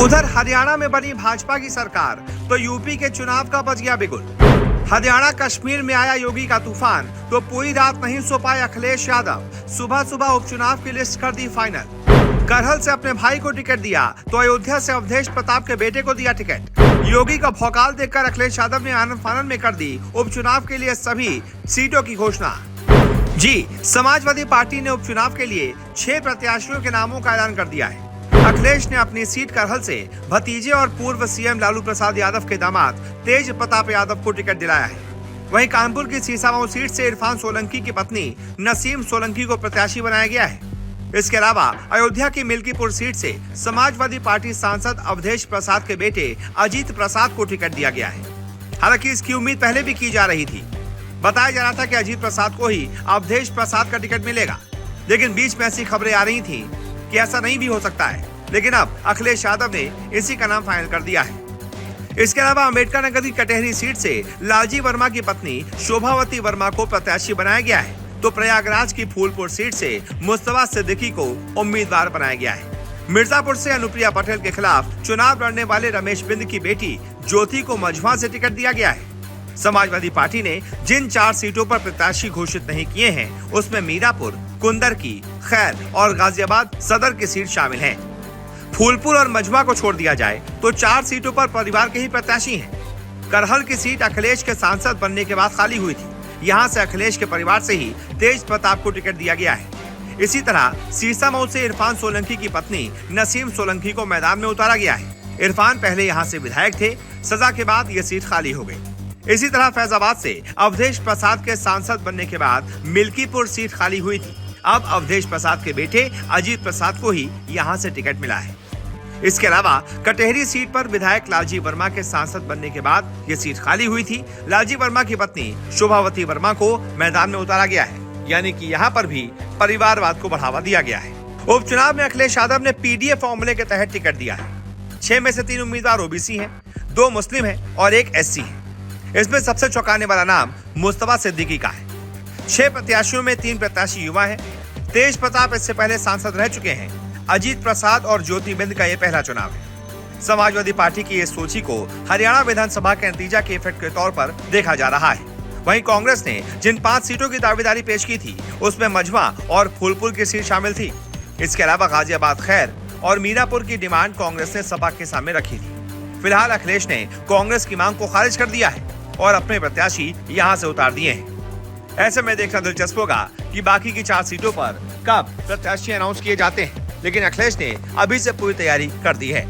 उधर हरियाणा में बनी भाजपा की सरकार तो यूपी के चुनाव का बज गया बिगुल। हरियाणा कश्मीर में आया योगी का तूफान तो पूरी रात नहीं सो पाए अखिलेश यादव। सुबह सुबह उपचुनाव की लिस्ट कर दी फाइनल। करहल से अपने भाई को टिकट दिया तो अयोध्या से अवधेश प्रताप के बेटे को दिया टिकट। योगी का भौकाल देखकर अखिलेश यादव ने आनंद फानन में कर दी उपचुनाव के लिए सभी सीटों की घोषणा। जी, समाजवादी पार्टी ने उपचुनाव के लिए 6 प्रत्याशियों के नामों का ऐलान कर दिया है। अखिलेश ने अपनी सीट करहल से भतीजे और पूर्व सीएम लालू प्रसाद यादव के दामाद तेज प्रताप यादव को टिकट दिलाया है। वहीं कानपुर की सीसामऊ सीट से इरफान सोलंकी की पत्नी नसीम सोलंकी को प्रत्याशी बनाया गया है। इसके अलावा अयोध्या की मिल्कीपुर सीट से समाजवादी पार्टी सांसद अवधेश प्रसाद के बेटे अजीत प्रसाद को टिकट दिया गया है। हालांकि इसकी उम्मीद पहले भी की जा रही थी। बताया जा रहा था कि अजीत प्रसाद को ही अवधेश प्रसाद का टिकट मिलेगा, लेकिन बीच में ऐसी खबरें आ रही थी कि ऐसा नहीं भी हो सकता है। लेकिन अब अखिलेश यादव ने इसी का नाम फाइनल कर दिया है। इसके अलावा अम्बेडकर नगर की कटेहरी सीट से लालजी वर्मा की पत्नी शोभावती वर्मा को प्रत्याशी बनाया गया है, तो प्रयागराज की फूलपुर सीट से मुस्तफा सिद्दीकी को उम्मीदवार बनाया गया है। मिर्जापुर से अनुप्रिया पटेल के खिलाफ चुनाव लड़ने वाले रमेश बिंद की बेटी ज्योति को मझवा से टिकट दिया गया है। समाजवादी पार्टी ने जिन 4 सीटों पर प्रत्याशी घोषित नहीं किए हैं, उसमें मीरापुर, कुंदरकी, खैर और गाजियाबाद सदर की सीट शामिल है। फूलपुर और मझवा को छोड़ दिया जाए तो 4 सीटों पर परिवार के ही प्रत्याशी हैं। करहल की सीट अखिलेश के सांसद बनने के बाद खाली हुई थी। यहाँ से अखिलेश के परिवार से ही तेज प्रताप को टिकट दिया गया है। इसी तरह सीसामऊ से इरफान सोलंकी की पत्नी नसीम सोलंकी को मैदान में उतारा गया है। इरफान पहले यहाँ से विधायक थे, सजा के बाद ये सीट खाली हो गई। इसी तरह फैजाबाद से अवधेश प्रसाद के सांसद बनने के बाद मिल्कीपुर सीट खाली हुई थी। अब अवधेश प्रसाद के बेटे अजीत प्रसाद को ही यहाँ से टिकट मिला है। इसके अलावा कटेहरी सीट पर विधायक लालजी वर्मा के सांसद बनने के बाद ये सीट खाली हुई थी। लालजी वर्मा की पत्नी शोभावती वर्मा को मैदान में उतारा गया है, यानी कि यहाँ पर भी परिवारवाद को बढ़ावा दिया गया है। उपचुनाव में अखिलेश यादव ने पीडीए फॉर्मूले के तहत टिकट दिया है। 6 में से 3 उम्मीदवार ओबीसी हैं, 2 मुस्लिम हैं और 1 एससी है। इसमें सबसे चौंकाने वाला नाम मुस्तफा सिद्दीकी का है। 6 प्रत्याशियों में 3 प्रत्याशी युवा हैं। तेज प्रताप इससे पहले सांसद रह चुके हैं। अजीत प्रसाद और ज्योति बिंद का ये पहला चुनाव है। समाजवादी पार्टी की इस सोची को हरियाणा विधानसभा के नतीजा के इफेक्ट के तौर पर देखा जा रहा है। वहीं कांग्रेस ने जिन 5 सीटों की दावेदारी पेश की थी, उसमें मझवा और फूलपुर की सीट शामिल थी। इसके अलावा गाजियाबाद, खैर और मीरापुर की डिमांड कांग्रेस ने सपा के सामने रखी थी। फिलहाल अखिलेश ने कांग्रेस की मांग को खारिज कर दिया है और अपने प्रत्याशी यहाँ से उतार दिए हैं। ऐसे में देखना दिलचस्प होगा कि बाकी की 4 सीटों पर कब प्रत्याशी अनाउंस किए जाते हैं, लेकिन अखिलेश ने अभी से पूरी तैयारी कर दी है।